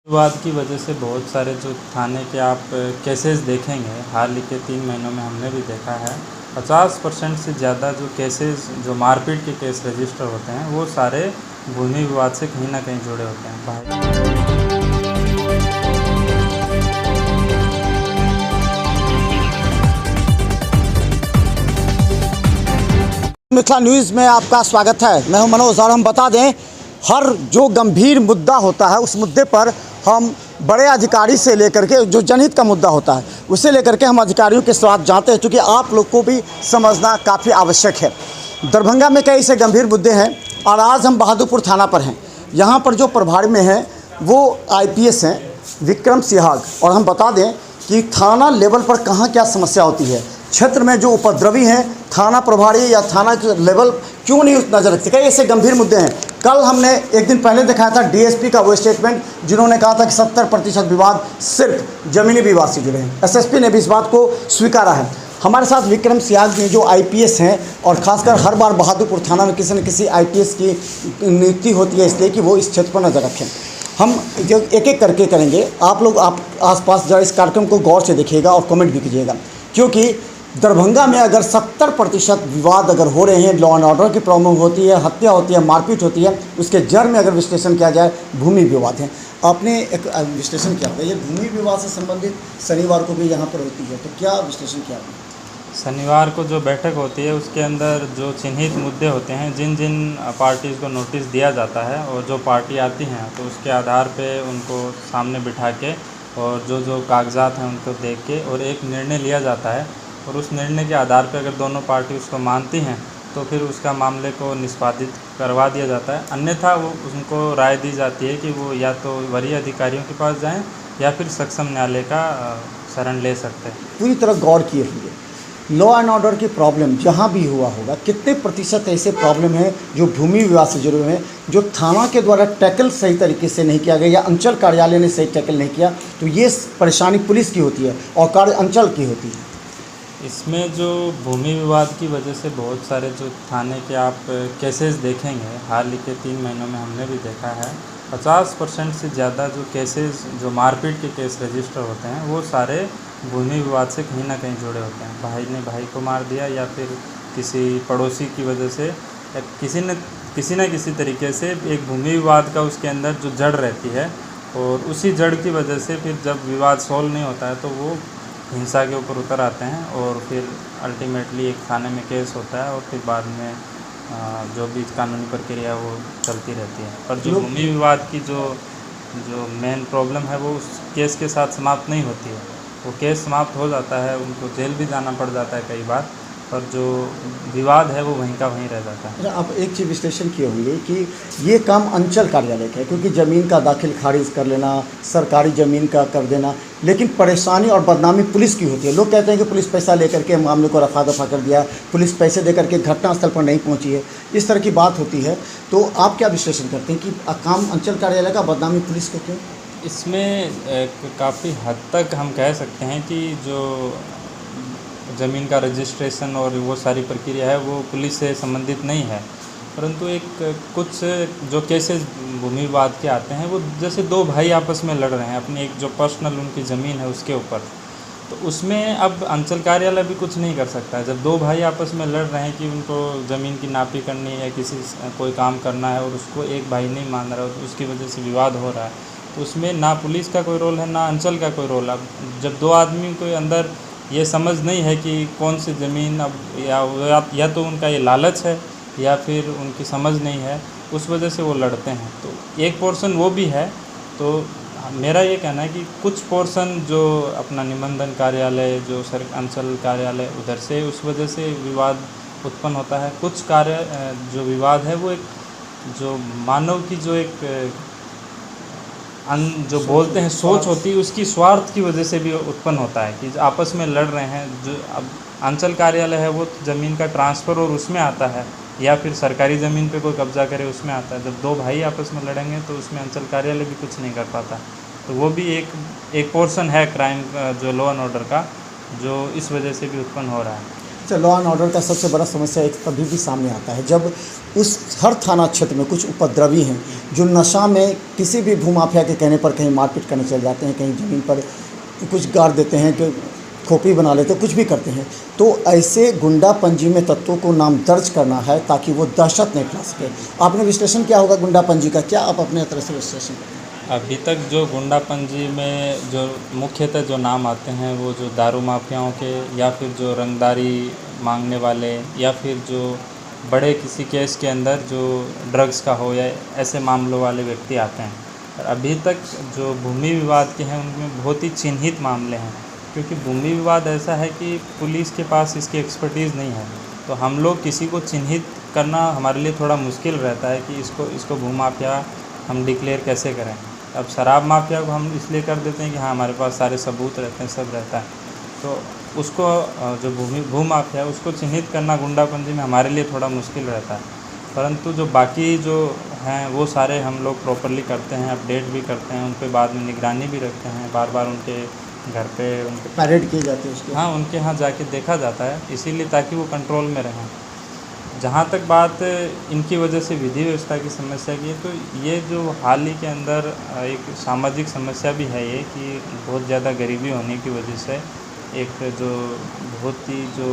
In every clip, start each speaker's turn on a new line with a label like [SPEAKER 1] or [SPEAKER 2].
[SPEAKER 1] विवाद की वजह से बहुत सारे जो थाने के आप केसेस देखेंगे, हाल ही के 3 महीनों में हमने भी देखा है। 50% से ज़्यादा जो केसेस, जो मारपीट के केस रजिस्टर होते हैं, वो सारे भूमि विवाद से कहीं ना कहीं जुड़े होते हैं।
[SPEAKER 2] मिथिला न्यूज़ में आपका स्वागत है। मैं हूं मनोज और हम बता दें, हर जो गंभीर मुद्दा होता है उस मुद्दे पर हम बड़े अधिकारी से लेकर के जो जनहित का मुद्दा होता है उसे लेकर के हम अधिकारियों के साथ जाते हैं, क्योंकि आप लोग को भी समझना काफ़ी आवश्यक है। दरभंगा में कई ऐसे गंभीर मुद्दे हैं और आज हम बहादुरपुर थाना पर हैं। यहाँ पर जो प्रभारी में हैं वो IPS हैं विक्रम सिहाग, और हम बता दें कि थाना लेवल पर कहाँ क्या समस्या होती है, क्षेत्र में जो उपद्रवी हैं थाना प्रभारी या थाना के लेवल क्यों नहीं उस नज़र रखते। कई ऐसे गंभीर मुद्दे हैं। कल हमने एक दिन पहले दिखाया था DSP का वो स्टेटमेंट, जिन्होंने कहा था कि 70% विवाद सिर्फ ज़मीनी विवाद से जुड़े हैं। SSP ने भी इस बात को स्वीकारा है। हमारे साथ विक्रम सिहाग जी जो IPS हैं, और ख़ासकर हर बार बहादुरपुर थाना में किसी न किसी IPS की नियुक्ति होती है इसलिए कि वो इस क्षेत्र पर नज़र रखें। हम जो एक एक करके करेंगे, आप लोग आप आसपास जरा इस कार्यक्रम को गौर से देखिएगा और कमेंट भी कीजिएगा, क्योंकि दरभंगा में अगर 70% विवाद अगर हो रहे हैं, लॉ एंड ऑर्डर की प्रॉब्लम होती है, हत्या होती है, मारपीट होती है, उसके जड़ में अगर विश्लेषण किया जाए भूमि विवाद है। आपने एक विश्लेषण किया था, ये भूमि विवाद से संबंधित शनिवार को भी यहाँ पर होती है, तो क्या विश्लेषण किया आपने?
[SPEAKER 1] शनिवार को जो बैठक होती है उसके अंदर जो चिन्हित मुद्दे होते हैं, जिन जिन पार्टीज़ को नोटिस दिया जाता है और जो पार्टी आती हैं तो उसके आधार पे उनको सामने बिठा के और जो जो कागजात हैं उनको देख के और एक निर्णय लिया जाता है, और उस निर्णय के आधार पे अगर दोनों पार्टी उसको मानती हैं तो फिर उसका मामले को निष्पादित करवा दिया जाता है। अन्यथा वो उनको राय दी जाती है कि वो या तो वरीय अधिकारियों के पास जाएं या फिर सक्षम न्यायालय का शरण ले सकते हैं।
[SPEAKER 2] पूरी तरह गौर किए होंगे, लॉ एंड ऑर्डर की प्रॉब्लम जहाँ भी हुआ होगा, कितने प्रतिशत ऐसे प्रॉब्लम हैं जो भूमि विवाद से जुड़े हुए हैं, जो थाना के द्वारा टैकल सही तरीके से नहीं किया गया या अंचल कार्यालय ने सही टैकल नहीं किया, तो ये परेशानी पुलिस की होती है और कार्य अंचल की होती है।
[SPEAKER 1] इसमें जो भूमि विवाद की वजह से बहुत सारे जो थाने के आप केसेस देखेंगे, हाल ही के 3 महीनों में हमने भी देखा है। 50% से ज़्यादा जो केसेस, जो मारपीट के केस रजिस्टर होते हैं, वो सारे भूमि विवाद से कहीं ना कहीं जुड़े होते हैं। भाई ने भाई को मार दिया या फिर किसी पड़ोसी की वजह से, या किसी न किसी तरीके से एक भूमि विवाद का उसके अंदर जो जड़ रहती है, और उसी जड़ की वजह से फिर जब विवाद सॉल्व नहीं होता है तो वो हिंसा के ऊपर उतर आते हैं, और फिर अल्टीमेटली एक थाने में केस होता है और फिर बाद में जो भी कानूनी प्रक्रिया वो चलती रहती है। पर जो भूमि विवाद की जो मेन प्रॉब्लम है वो उस केस के साथ समाप्त नहीं होती है। वो केस समाप्त हो जाता है, उनको जेल भी जाना पड़ जाता है कई बार, पर जो विवाद है वो वहीं का वहीं रह जाता है।
[SPEAKER 2] आप एक चीज़ विश्लेषण किए होंगे कि ये काम अंचल कार्यालय का है, क्योंकि ज़मीन का दाखिल खारिज कर लेना, सरकारी ज़मीन का कर देना, लेकिन परेशानी और बदनामी पुलिस की होती है। लोग कहते हैं कि पुलिस पैसा लेकर के मामले को रफा दफा कर दिया, पुलिस पैसे देकर के घटनास्थल पर नहीं पहुंची है, इस तरह की बात होती है। तो आप क्या विश्लेषण करते हैं कि काम अंचल कार्यालय का, बदनामी पुलिस को क्यों?
[SPEAKER 1] इसमें काफ़ी हद तक हम कह सकते हैं कि जो ज़मीन का रजिस्ट्रेशन और वो सारी प्रक्रिया है वो पुलिस से संबंधित नहीं है, परंतु कुछ जो केसेस भूमि विवाद के आते हैं वो जैसे दो भाई आपस में लड़ रहे हैं अपनी एक जो पर्सनल उनकी ज़मीन है उसके ऊपर, तो उसमें अब अंचल कार्यालय भी कुछ नहीं कर सकता है। जब दो भाई आपस में लड़ रहे हैं कि उनको ज़मीन की नापी करनी है या कोई काम करना है और उसको एक भाई नहीं मान रहा है, उसकी वजह से विवाद हो रहा है, तो उसमें ना पुलिस का कोई रोल है ना अंचल का कोई रोल है। अब जब दो आदमी के अंदर ये समझ नहीं है कि कौन सी ज़मीन, अब या तो उनका ये लालच है या फिर उनकी समझ नहीं है, उस वजह से वो लड़ते हैं। तो एक पोर्शन वो भी है। तो मेरा ये कहना है कि कुछ पोर्शन जो अपना निबंधन कार्यालय, जो अंचल कार्यालय, उधर से उस वजह से विवाद उत्पन्न होता है। कुछ जो विवाद है वो एक जो मानव की जो एक जो बोलते हैं सोच होती है, उसकी स्वार्थ की वजह से भी उत्पन्न होता है कि आपस में लड़ रहे हैं। जो अब अंचल कार्यालय है वो ज़मीन का ट्रांसफ़र और उसमें आता है, या फिर सरकारी ज़मीन पे कोई कब्जा करे उसमें आता है। जब दो भाई आपस में लड़ेंगे तो उसमें अंचल कार्यालय भी कुछ नहीं कर पाता। तो वो भी एक पोर्शन है क्राइम जो लॉ एंड ऑर्डर का, जो इस वजह से भी उत्पन्न हो रहा है।
[SPEAKER 2] लॉ एंड ऑर्डर का सबसे बड़ा समस्या एक तभी भी सामने आता है जब उस हर थाना क्षेत्र में कुछ उपद्रवी हैं जो नशा में किसी भी भूमाफिया के कहने पर कहीं मारपीट करने चले जाते हैं, कहीं ज़मीन पर कुछ गाड़ देते हैं, कि खोपड़ी बना लेते हैं, कुछ भी करते हैं। तो ऐसे गुंडा पंजी में तत्वों को नाम दर्ज करना है ताकि वो दहशत नहीं फैला सके। आपने विश्लेषण क्या होगा गुंडा पंजी का, क्या आप अपने तरफ से विश्लेषण करते हैं?
[SPEAKER 1] अभी तक जो गुंडा पंजी में जो मुख्यतः जो नाम आते हैं वो जो दारू माफियाओं के, या फिर जो रंगदारी मांगने वाले, या फिर जो बड़े किसी केस के अंदर जो ड्रग्स का हो या ऐसे मामलों वाले व्यक्ति आते हैं। और अभी तक जो भूमि विवाद के हैं उनमें बहुत ही चिन्हित मामले हैं, क्योंकि भूमि विवाद ऐसा है कि पुलिस के पास इसकी एक्सपर्टीज़ नहीं है। तो हम लोग किसी को चिन्हित करना हमारे लिए थोड़ा मुश्किल रहता है कि इसको भूमाफिया हम डिक्लेयर कैसे करें। अब शराब माफिया को हम इसलिए कर देते हैं कि हाँ हमारे पास सारे सबूत रहते हैं, सब रहता है। तो उसको जो भूमाफिया उसको चिन्हित करना गुंडापंजी में हमारे लिए थोड़ा मुश्किल रहता है। परंतु जो बाकी जो हैं वो सारे हम लोग प्रॉपरली करते हैं, अपडेट भी करते हैं, उन पर बाद में निगरानी भी रखते हैं, बार बार उनके घर पे उनके
[SPEAKER 2] पैरेड की जाती है उसके?
[SPEAKER 1] हाँ, उनके यहाँ जाके देखा जाता है, इसीलिए ताकि वो कंट्रोल में रहें। जहाँ तक बात इनकी वजह से विधि व्यवस्था की समस्या की है, तो ये जो हाल ही के अंदर एक सामाजिक समस्या भी है ये, कि बहुत ज़्यादा गरीबी होने की वजह से एक जो बहुत ही जो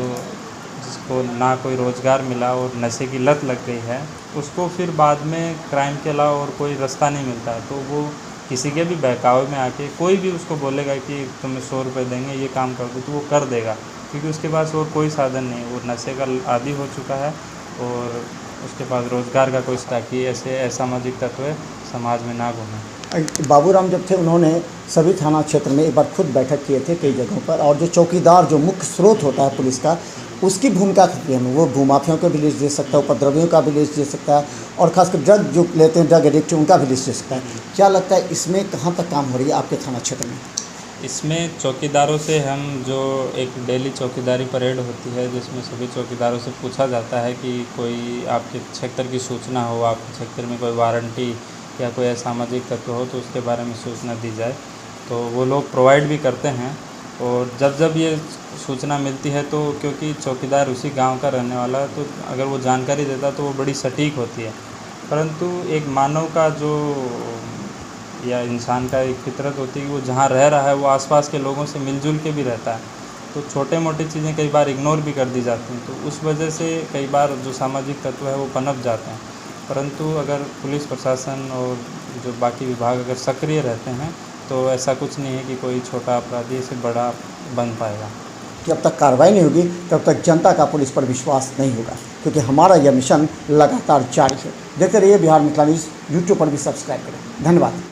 [SPEAKER 1] जिसको ना कोई रोज़गार मिला और नशे की लत लग गई है, उसको फिर बाद में क्राइम के अलावा और कोई रास्ता नहीं मिलता है। तो वो किसी के भी बहकावे में आके कोई भी उसको बोलेगा कि तुम्हें 100 रुपये देंगे, ये काम कर दो, तो वो कर देगा, क्योंकि उसके पास और कोई साधन नहीं है। वो नशे का आदी हो चुका है और उसके पास रोज़गार का कोई, ताकि ऐसे असामाजिक तत्व समाज में ना घूमें।
[SPEAKER 2] बाबूराम जब थे उन्होंने सभी थाना क्षेत्र में एक बार खुद बैठक किए थे कई जगहों पर, और जो चौकीदार जो मुख्य स्रोत होता है पुलिस का, उसकी भूमिका करती है। वो भूमाफियों का भी लिस्ट दे सकता है, उपद्रवियों का भी लिस्ट दे सकता है, और खासकर ड्रग जो लेते हैं, ड्रग एडिक्ट, उनका भी लिस्ट दे सकता है। क्या लगता है इसमें कहाँ तक काम हो रही है आपके थाना क्षेत्र में?
[SPEAKER 1] इसमें चौकीदारों से हम जो एक डेली चौकीदारी परेड होती है, जिसमें सभी चौकीदारों से पूछा जाता है कि कोई आपके क्षेत्र की सूचना हो, आपके क्षेत्र में कोई वारंटी या कोई असामाजिक तत्व हो तो उसके बारे में सूचना दी जाए। तो वो लोग प्रोवाइड भी करते हैं, और जब ये सूचना मिलती है तो क्योंकि चौकीदार उसी गांव का रहने वाला है, तो अगर वो जानकारी देता तो वो बड़ी सटीक होती है। परंतु एक मानव का जो या इंसान का एक फितरत होती है कि वो जहाँ रह रहा है वो आसपास के लोगों से मिलजुल के भी रहता है, तो छोटे मोटी चीज़ें कई बार इग्नोर भी कर दी जाती हैं। तो उस वजह से कई बार जो सामाजिक तत्व है वो पनप जाते हैं। परंतु अगर पुलिस प्रशासन और जो बाकी विभाग अगर सक्रिय रहते हैं तो ऐसा कुछ नहीं है कि कोई छोटा अपराधी से बड़ा बन पाएगा।
[SPEAKER 2] जब तक कार्रवाई नहीं होगी तब तक जनता का पुलिस पर विश्वास नहीं होगा, क्योंकि हमारा यह मिशन लगातार जारी है। देखते रहिए बिहार मिथिला न्यूज़, यूट्यूब पर भी सब्सक्राइब करें। धन्यवाद।